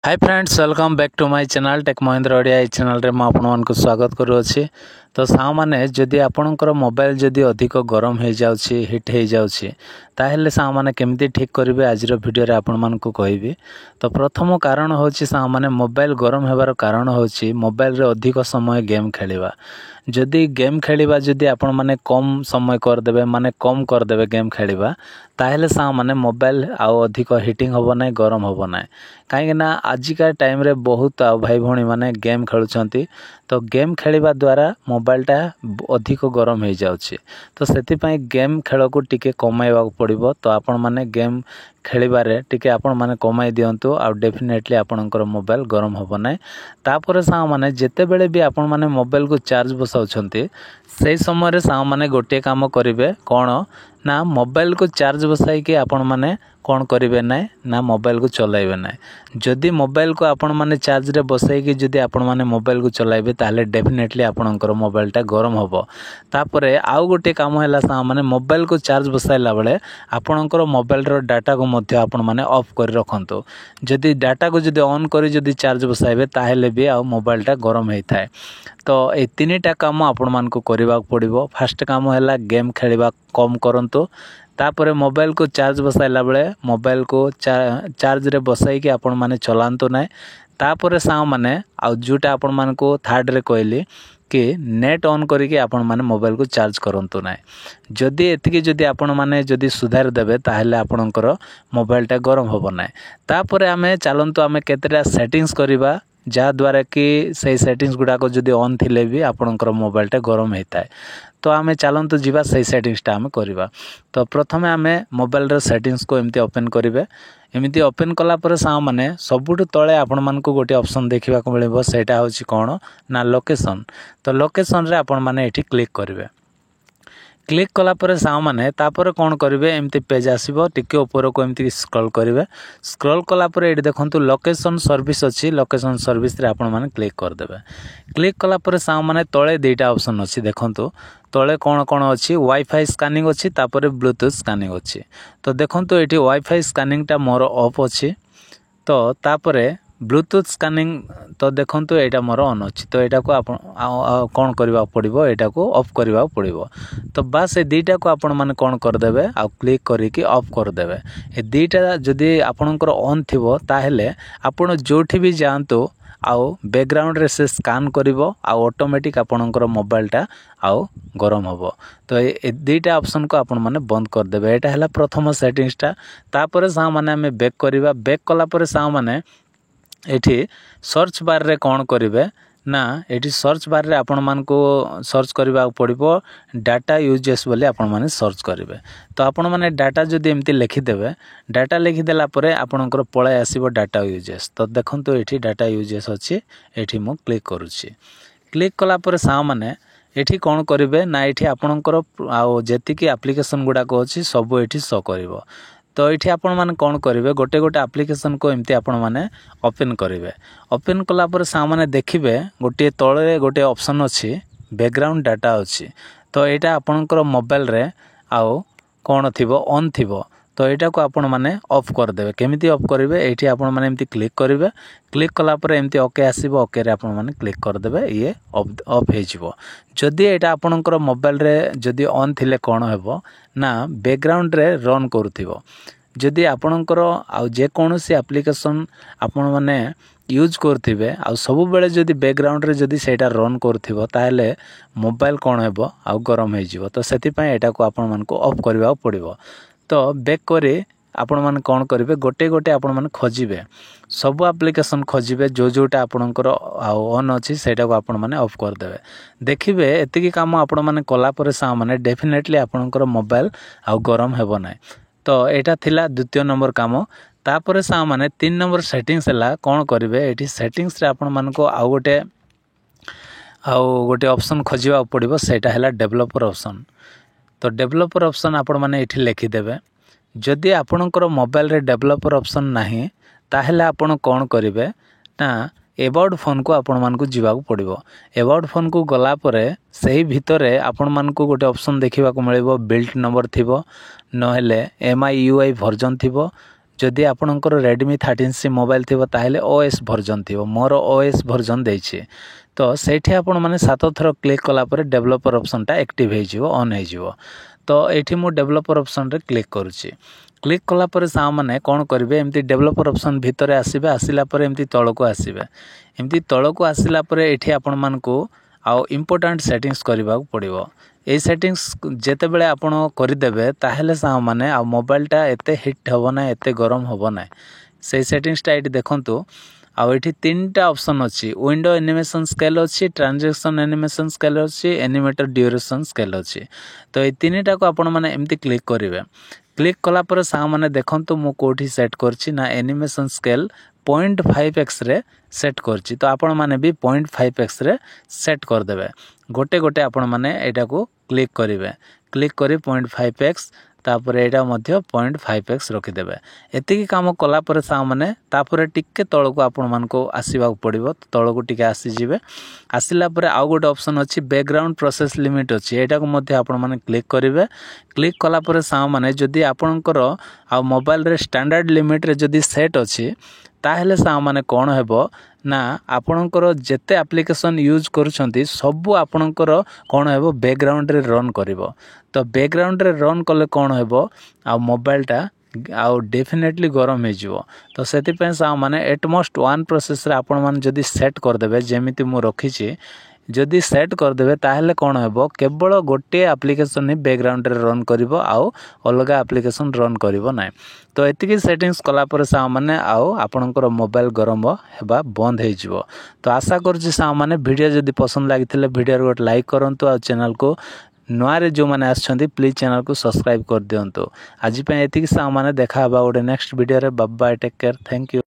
Hi friends welcome back to my channel tech Mahindra Odia ये channel रे मैं आपको स्वागत करूँगी। तो सामाने जदि आपणकर मोबाइल जदि अधिक गरम हो जाउछि हिट हो जाउछि ताहेले सामाने केमिति ठीक करिवे आज वीडियो रे आपण मानकु कहबी। तो प्रथम कारण होछि सामाने मोबाइल गरम हेबार कारण होछि मोबाइल रे अधिक समय गेम खेलिबा। जदि गेम खेलिबा जदि आपण माने कम समय कर देबे माने कम कर देबे गेम खेलिबा ताहेले सामाने मोबाइल आउ अधिक हिटिंग होबो नै गरम होबो नै। काहे ना आजिका टाइम रे बहुत भाई भौणी माने गेम खेलुछंती तो गेम खेलिबा द्वारा मोबाइलटा अधिक गरम हो जाउछि। तो सेति पई गेम खेल को टिके कमाइबा पड़िबो। तो आपण माने गेम खेलिबारे टिके आपण माने कमाई दियंतु आ डेफिनेटली आपणकर मोबाइल गरम होबो नै। तापर सा माने जेते बेले भी आपण माने मोबाइल को चार्ज बसाउछंती से समय रे सा माने गोटे काम करिवे कोन ना मोबाइल को चार्ज बसाई के आपण माने कौन करेंगे ना मोबाइल को चलाइबे ना। जदि मोबाइल को आपण माने चार्ज रे बसाई कि जदि आपण माने मोबाइल को चलाइबे ताले डेफिनेटली आपणकर मोबाइलटा गरम होबो। तापरे आउ गोटे काम हैला सा माने मोबाइल को चार्ज बसाइला बेले आपणकर मोबाइल रो डाटा को मध्य आपण माने ऑफ कर रखंतो। जदि डाटा को जदि ऑन करी जदि चार्ज बसाइबे ताहेले भी आ मोबाइलटा गरम हेइथाय। तो ए तीनटा काम आपण मानकु करबा पड़िबो। फर्स्ट काम हैला गेम खेलिबा कम करंतो। तापरे मोबाइल को चार्ज बसाइला बेले मोबाइल को चार्ज रे बसाई कि आपण माने चलांतो नै। तापरे सा माने आ जोटा आपण मानको थर्ड रे कहली कि नेट ऑन करिके आपण माने मोबाइल को चार्ज करंतो नै। जदि एतिके जदि आपण माने जदि सुधार देबे ताहेले आपणकर मोबाइलटा गरम होबो नै। तापरे आमे चालंतो आमे केतेटा सेटिंग्स करिबा जा द्वारा कि सही सेटिंग्स गुडा को जदि ऑन थिले भी आपणकर मोबाइलटा गरम हेताय। तो आमे चालंतो जीवा सही सेटिंग्सटा आमे करिबा। तो प्रथमे आमे मोबाइल रो सेटिंग्स को एमती ओपन करिवे। एमती ओपन कला पर सा माने सबुठु तळे आपण मानकु गोटे ऑप्शन देखिबा को मिलिबो सेटा होछि कोन ना लोकेशन। तो लोकेशन रे आपण माने एठी क्लिक करिवे। क्लिक कला पर सा माने तापर कौन करिवे एमती पेज आसीबो टिके ऊपर को एमती स्क्रॉल करिवे। स्क्रॉल कला पर एठी देखंतु लोकेशन सर्विस अछि। लोकेशन सर्विस रे आपण माने क्लिक कर देबे। क्लिक कला पर सा माने तळे दुईटा ऑप्शन अछि देखंतु तळे कोन कोन अछि वाईफाई स्कैनिंग अछि तापर ब्लूटूथ स्कैनिंग अछि। तो देखंतु एठी वाईफाई स्कैनिंग टा मोर ऑफ अछि। तो तापरे ब्लूटूथ स्कैनिंग तो देखंतु एटा मोर ऑन अछि। तो एटा को आपण कोन करबा पड़िबो एटा को ऑफ करबा पड़िबो। तो बस ए दुईटा को आपण माने कोन कर देबे आ क्लिक करी कि ऑफ कर देबे। ए दुईटा जदी आपणकर ऑन थिबो ताहेले आपण जोठी भी जानतो आउ बैकग्राउंड रे से स्कैन करिवो आ ऑटोमेटिक आपणकर मोबाइलटा आउ गरम होबो। तो ए दुईटा ऑप्शन को आपण माने बंद कर देबे। एटा हला प्रथम सेटिंग्सटा। तापर सा माने हमें बैक करिवा। बैक कला पर सा माने एठी सर्च बार रे कौन करिवे ना एठी सर्च बार रे आपण मानको सर्च करबा पड़िबो डाटा यूजेस बोले आपण माने सर्च करिवे। तो आपण माने डाटा जदि एमती लिखि देबे डाटा लिखि देला परे आपणकर पळे आसीबो डाटा यूजेस। तो देखंतु एठी डाटा यूजेस अछि एठी मु क्लिक करूछि। क्लिक कला परे सा माने एठी कौन करिवे ना एठी आपणकर आ जेति कि एप्लीकेशन गुडा को अछि सब एठी शो करिवो। तो ये आपण माने कौन करेंगे गोटे गोटे एप्लिकेशन को एमती आपण माने ओपन करेंगे। ओपन कला पर सामने देखिए गोटे तले गोटे ऑप्शन अच्छी बैकग्राउंड डाटा अच्छी। तो यहाँ आपणकर मोबाइल रे आउ कौन थिबो ऑन थिबो। तो यहाँ को आपण माने ऑफ कर देबे। केमिति ऑफ करेंगे ये आपण माने एमती क्लिक करेंगे। क्लिक कला पर एमती ओके आसीबो ओके रे आपण माने क्लिक कर देबे ये ऑफ हो जिवो। जदि एटा आपणकर मोबाइल रे जदि ऑन थिले कौन हेबो ना बैकग्राउंड रे रन करूथिबो। जदि आपणकर आ जे कोनोसी एप्लिकेशन आपण माने यूज करथिबे आ सब बेले जदि बैकग्राउंड रे जदि सेटा रन करथिबो ताहेले मोबाइल कौन हेबो आ गरम हो जिवो। तो सेति पय एटा को आपण मानको ऑफ करबा पड़िबो। तो बैक करे आपण माने कौन करेंगे गोटे गोटे आपण माने खोजिबे सब एप्लिकेशन खोजिबे जो जोटा आपणकर ऑन अछि सेटा को आपण माने ऑफ कर देबे। देखिबे एतिकी काम आपण माने कला पर सा माने डेफिनेटली आपणकर मोबाइल आ गरम हेबो नै। तो एटा थिला द्वितीय नंबर काम। तापर सा माने 3 नंबर सेटिंग्स हला कौन करेंगे एठी सेटिंग्स रे आपण मानको आ गोटे ऑप्शन खोजिबा पड़िबो सेटा हला डेवलपर ऑप्शन। तो डेवलपर ऑप्शन आपण माने एठी लिखि देबे। जदि आपणकर मोबाइल रे डेवलपर ऑप्शन नाही ताहेले आपण कौन करेंगे ना एबाउट फोन को आपण मानकु जीवा पड़िबो। एबाउट फोन को गला परे सही भितरे आपण मानकु गोटे ऑप्शन देखिबा को मिलिबो बिल्ट नंबर थिबो नहेले MIUI वर्जन थिबो। जदि आपणकर Redmi 13C मोबाइल थी ताहले OS वर्जन थी मोर OS वर्जन देछि तो सेठी आपण माने 7 थर क्लिक कला पर डेवलपर ऑप्शन टा एक्टिव हे जिवो ऑन हे जिवो तो एठी मु डेवलपर ऑप्शन रे क्लिक करूची क्लिक कला पर सा माने कोन करिवे एमती डेवलपर ऑप्शन भितर आसीबे आसिला पर एमती तळको आसीबे एमती तळको आसिला पर एठी आपण मानको आ इम्पोर्टेंट सेटिंग्स करबा पड़िबो ए सेटिंग्स जेते बेले आपण करि देबे ताहेले सा माने आ मोबाइल टा एते हिट होबो ना एते गरम होबो ना से सेटिंग्स टा एठी देखंतु आ एठी तीनटा ऑप्शन अछि विंडो एनिमेशन स्केल अछि ट्रांजैक्शन एनिमेशन स्केल अछि एनिमेटर ड्यूरेशन स्केल अछि तो ए तीनटा को आपण माने एमती क्लिक करिवे क्लिक कला पर सा माने देखंतु मु कोठी सेट करछि ना एनिमेशन स्केल 0.5x रे सेट करछि तो आपण माने भी 0.5x रे सेट कर देबे गोटे गोटे आपण माने एटा को क्लिक करिवे क्लिक करी 0.5x तापर एटा मध्य 0.5x रखि देबे एतिकी काम कला पर सा माने तापर टिके तळको आपण मानको आसीबा पड़िबो तळको टिके आसी जिवे आसिला पर आउ गोटे ऑप्शन अछि बैकग्राउंड प्रोसेस लिमिट अछि एटा को मध्य आपण माने क्लिक करिवे क्लिक कला पर सा माने जदि आपणकर आ मोबाइल रे स्टैंडर्ड लिमिट रे जदि सेट अछि ताहेले सा माने कोन हेबो ना आपणकर जेते एप्लीकेशन यूज करूछंती सब आपणकर कोन हेबो बैकग्राउंड रे रन करिवो तो बैकग्राउंड रे रन कले कोन हेबो आ मोबाइल टा आउ डेफिनेटली गरम हे जिवो तो सेति पे सा माने एटमोस्ट 1 प्रोसेस रे आपण मान जदि सेट कर देबे जेमिति मु रखिछि जदि सेट कर देबे ताहेले कोन हेबो केवल गोटे एप्लीकेशन ही बैकग्राउंड रे रन करिवो आउ अलगा एप्लीकेशन रन करिवो नै तो एतिकी सेटिंग्स कला पर सा माने आउ आपणकर मोबाइल गरम हेबा बंद हे जिवो तो आशा करछि सा माने वीडियो जदि पसंद लागिथिले वीडियो रो लाइक करंतु आ चैनल को नुआरे जो माने आछंती प्लीज चैनल को सब्सक्राइब कर दियंतु आज पे एतिकी सा माने देखा बा ओडे नेक्स्ट वीडियो रे bye bye take care thank you.